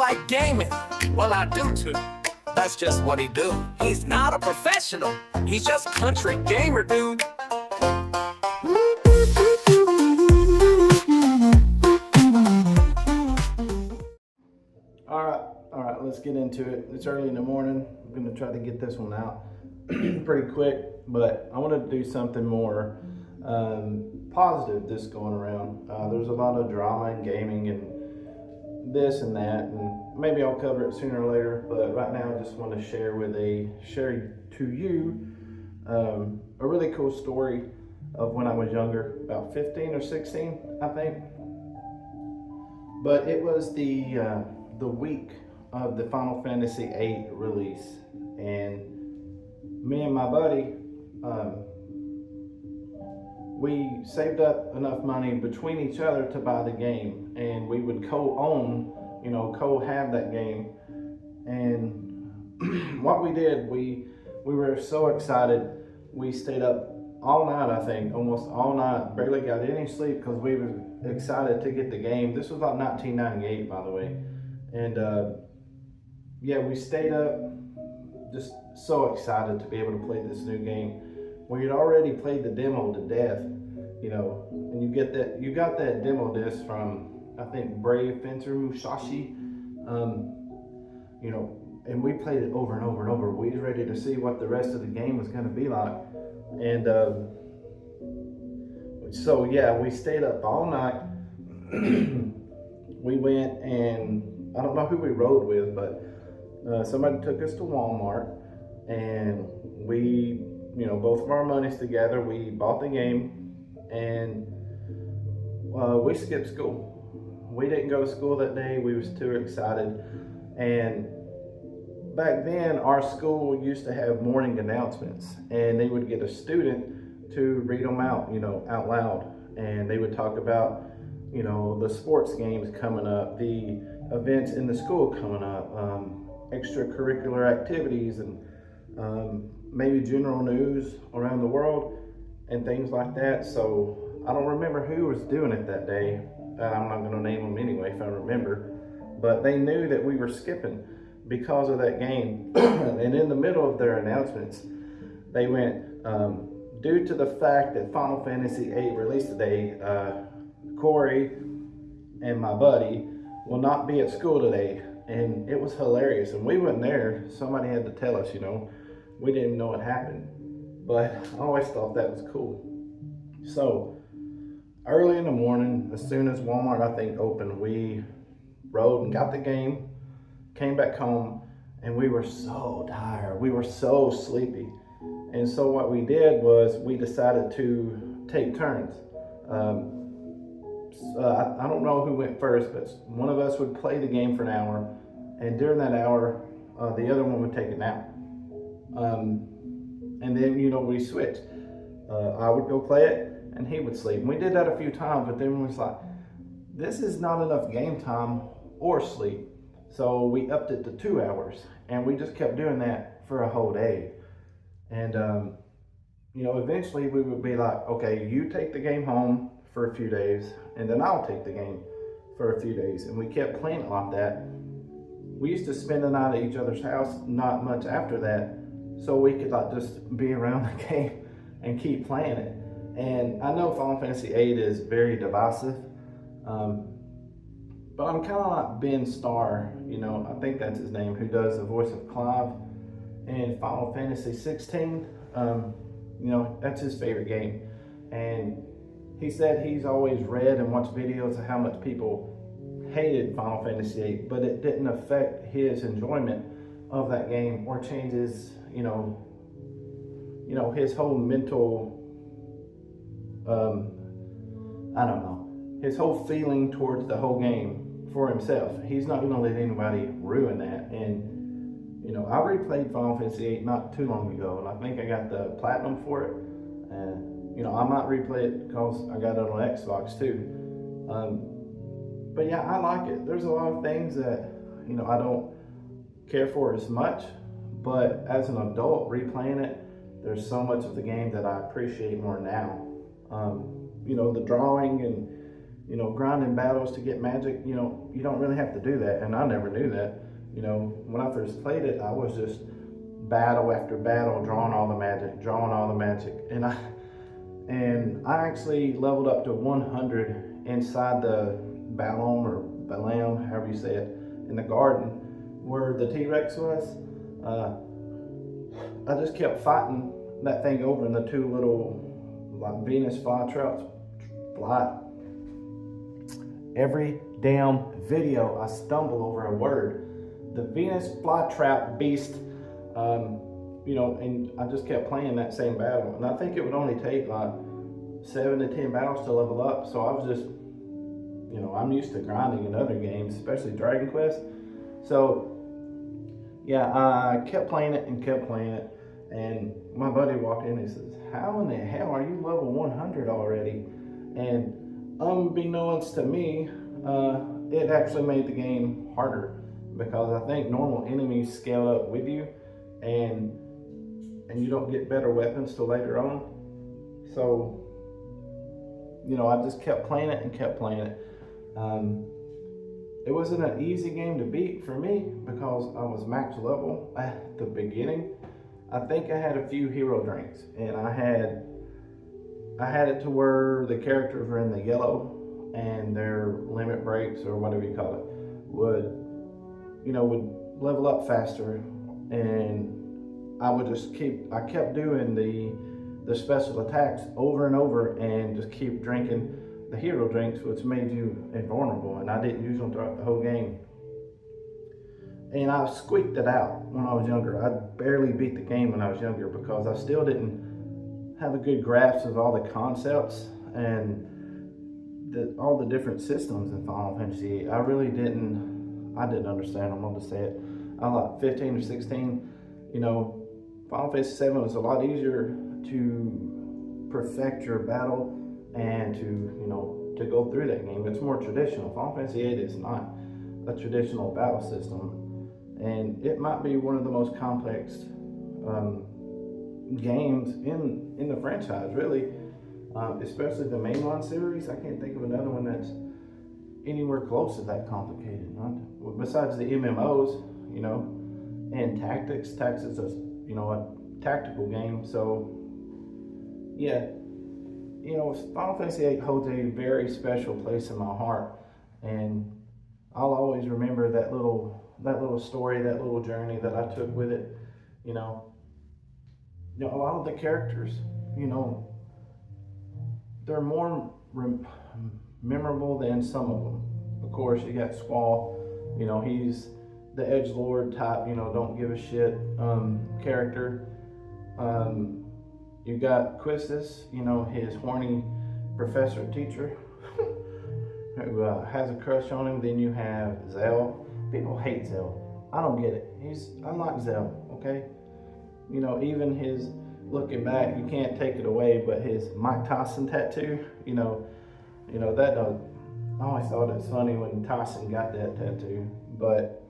like gaming. Well, I do too. That's just what he do. He's not a professional. He's just country gamer, dude. All right, let's get into it. It's early in the morning. I'm gonna try to get this one out pretty quick, but I want to do something more positive this going around. There's a lot of drama in gaming and this and that, and maybe I'll cover it sooner or later, but right now I just want to share to you a really cool story of when I was younger, about 15 or 16, I think. But it was the week of the Final Fantasy VIII release, and me and my buddy, we saved up enough money between each other to buy the game, and we would co-have that game. And what we did, we were so excited. We stayed up all night, I think, almost all night, barely got any sleep because we were excited to get the game. This was like 1998, by the way. And yeah, we stayed up just so excited to be able to play this new game. We had already played the demo to death, and you got that demo disc from, I think, Brave Fencer Musashi, and we played it over and over and over. We was ready to see what the rest of the game was going to be like. And so yeah, we stayed up all night. We went, and I don't know who we rode with, but somebody took us to Walmart, and we, both of our monies together, we bought the game, and we skipped school. We didn't go to school that day. We was too excited. And back then, our school used to have morning announcements, and they would get a student to read them out, out loud. And they would talk about, the sports games coming up, the events in the school coming up, extracurricular activities, and maybe general news around the world and things like that. So I don't remember who was doing it that day. I'm not going to name them anyway if I remember. But they knew that we were skipping because of that game. And in the middle of their announcements, they went, due to the fact that Final Fantasy VIII release today, Corey and my buddy will not be at school today. And it was hilarious. And we weren't there. Somebody had to tell us, we didn't even know what happened. But I always thought that was cool. So early in the morning, as soon as Walmart, I think, opened, we rode and got the game, came back home, and we were so tired. We were so sleepy. And so what we did was we decided to take turns. I don't know who went first, but one of us would play the game for an hour, and during that hour, the other one would take a nap. And then, we switched. I would go play it, and he would sleep. And we did that a few times, but then we was like, this is not enough game time or sleep. So we upped it to 2 hours, and we just kept doing that for a whole day. And, eventually we would be like, okay, you take the game home for a few days, and then I'll take the game for a few days. And we kept playing it like that. We used to spend the night at each other's house, not much after that, so we could just be around the game and keep playing it. And I know Final Fantasy VIII is very divisive, but I'm kind of like Ben Starr, I think that's his name, who does the voice of Clive in Final Fantasy 16. That's his favorite game. And he said he's always read and watched videos of how much people hated Final Fantasy VIII, but it didn't affect his enjoyment of that game or change his, his whole mental, his whole feeling towards the whole game for himself. He's not going to let anybody ruin that. And I replayed Final Fantasy VIII not too long ago, and I think I got the platinum for it. And I might replay it because I got it on Xbox too. But yeah, I like it. There's a lot of things that I don't care for as much, but as an adult replaying it, there's so much of the game that I appreciate more now. The drawing and grinding battles to get magic. You don't really have to do that, and I never knew that. When I first played it, I was just battle after battle, drawing all the magic, and I actually leveled up to 100 inside the Balam, however you say it, in the garden where the T-Rex was. I just kept fighting that thing over, and the two little like Venus flytraps fly. Every damn video I stumble over a word. The Venus flytrap beast, and I just kept playing that same battle. And I think it would only take like 7 to 10 battles to level up. So I was just, I'm used to grinding in other games, especially Dragon Quest. So yeah, I kept playing it. And my buddy walked in and he says, "How in the hell are you level 100 already?" And unbeknownst to me, it actually made the game harder, because I think normal enemies scale up with you, and you don't get better weapons till later on. So, I just kept playing it. It wasn't an easy game to beat for me because I was max level at the beginning. I think I had a few hero drinks, and I had it to where the characters were in the yellow, and their limit breaks, or whatever you call it, would level up faster, and I kept doing the special attacks over and over, and just keep drinking the hero drinks, which made you invulnerable, and I didn't use them throughout the whole game. And I squeaked it out when I was younger. I barely beat the game when I was younger because I still didn't have a good grasp of all the concepts and all the different systems in Final Fantasy VIII. I didn't understand them. I'll just say it. I was like 15 or 16. Final Fantasy VII was a lot easier to perfect your battle and to go through that game. It's more traditional. Final Fantasy VIII is not a traditional battle system, and it might be one of the most complex games in the franchise, really. Especially the mainline series. I can't think of another one that's anywhere close to that complicated. Besides the MMOs, and tactics. Tactics is a tactical game. So yeah, Final Fantasy VIII holds a very special place in my heart, and I'll always remember that little story, that little journey that I took with it. A lot of the characters, they're more memorable than some of them. Of course, you got Squall. He's the edgelord type. Don't give a shit character. You got Quistis. His horny professor teacher who has a crush on him. Then you have Zell. People hate Zell. I don't get it. I like Zell. Okay. Even his, looking back, you can't take it away, but his Mike Tyson tattoo, that I always thought it was funny when Tyson got that tattoo. But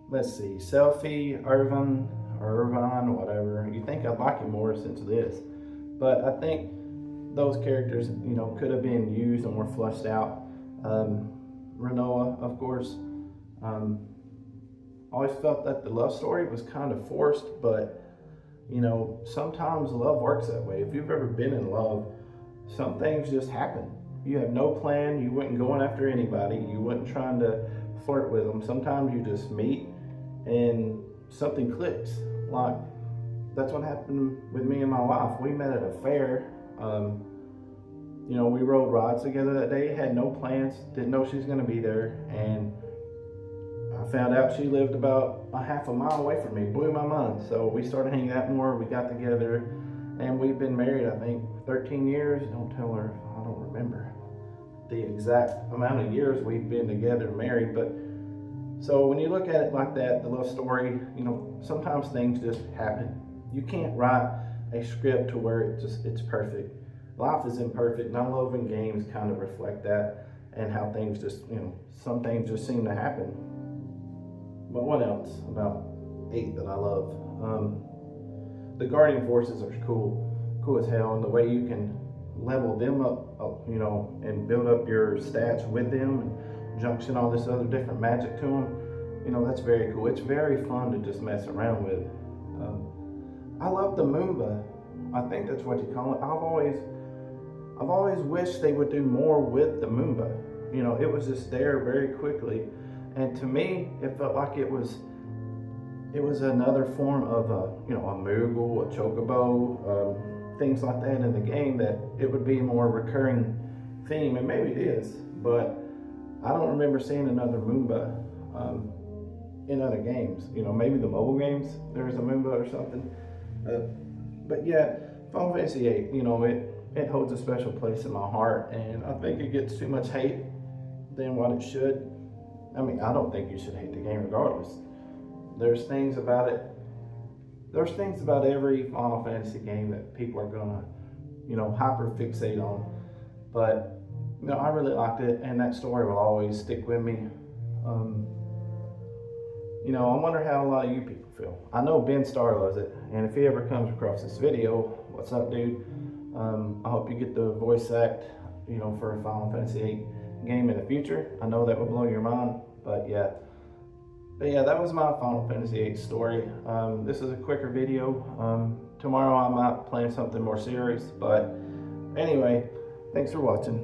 let's see, Selphie, Irvine, whatever. You think I'd like him more since this, but I think those characters, could have been used and were fleshed out. Renoa, of course. Always felt that the love story was kind of forced, but sometimes love works that way. If you've ever been in love, some things just happen. You have no plan. You weren't going after anybody. You weren't trying to flirt with them. Sometimes you just meet and something clicks. Like, that's what happened with me and my wife. We met at a fair. We rode rides together that day. Had no plans. Didn't know she was going to be there. And I found out she lived about a half a mile away from me. Blew my mind. So we started hanging out more. We got together, and we've been married, I think, 13 years. Don't tell her. I don't remember the exact amount of years we've been together married. But so when you look at it like that, the love story, sometimes things just happen. You can't write a script to where it's perfect. Life is imperfect, and I love when games kind of reflect that, and how things just, some things just seem to happen. But what else about 8 that I love? The Guardian Forces are cool as hell, and the way you can level them up, you know, and build up your stats with them, and junction all this other different magic to them. You know, that's very cool. It's very fun to just mess around with. I love the Moomba. I think that's what you call it. I've always wished they would do more with the Moomba. You know, it was just there very quickly, and to me, it felt like it was another form of a, you know, a Moogle, a Chocobo, things like that in the game, that it would be a more recurring theme, and maybe it is, but I don't remember seeing another Moomba in other games. You know, maybe the mobile games, there's a Moomba or something. But yeah, Final Fantasy VIII, you know, it holds a special place in my heart, and I think it gets too much hate than what it should. I mean, I don't think you should hate the game regardless. There's things about every Final Fantasy game that people are gonna, you know, hyper fixate on. But, you know, I really liked it, and that story will always stick with me. You know, I wonder how a lot of you people feel. I know Ben Starr loves it, and if he ever comes across this video, what's up, dude? I hope you get the voice act, you know, for a Final Fantasy VIII game in the future. I know that would blow your mind, but yeah. But yeah, that was my Final Fantasy VIII story. This is a quicker video. Tomorrow I might plan something more serious, but anyway, thanks for watching.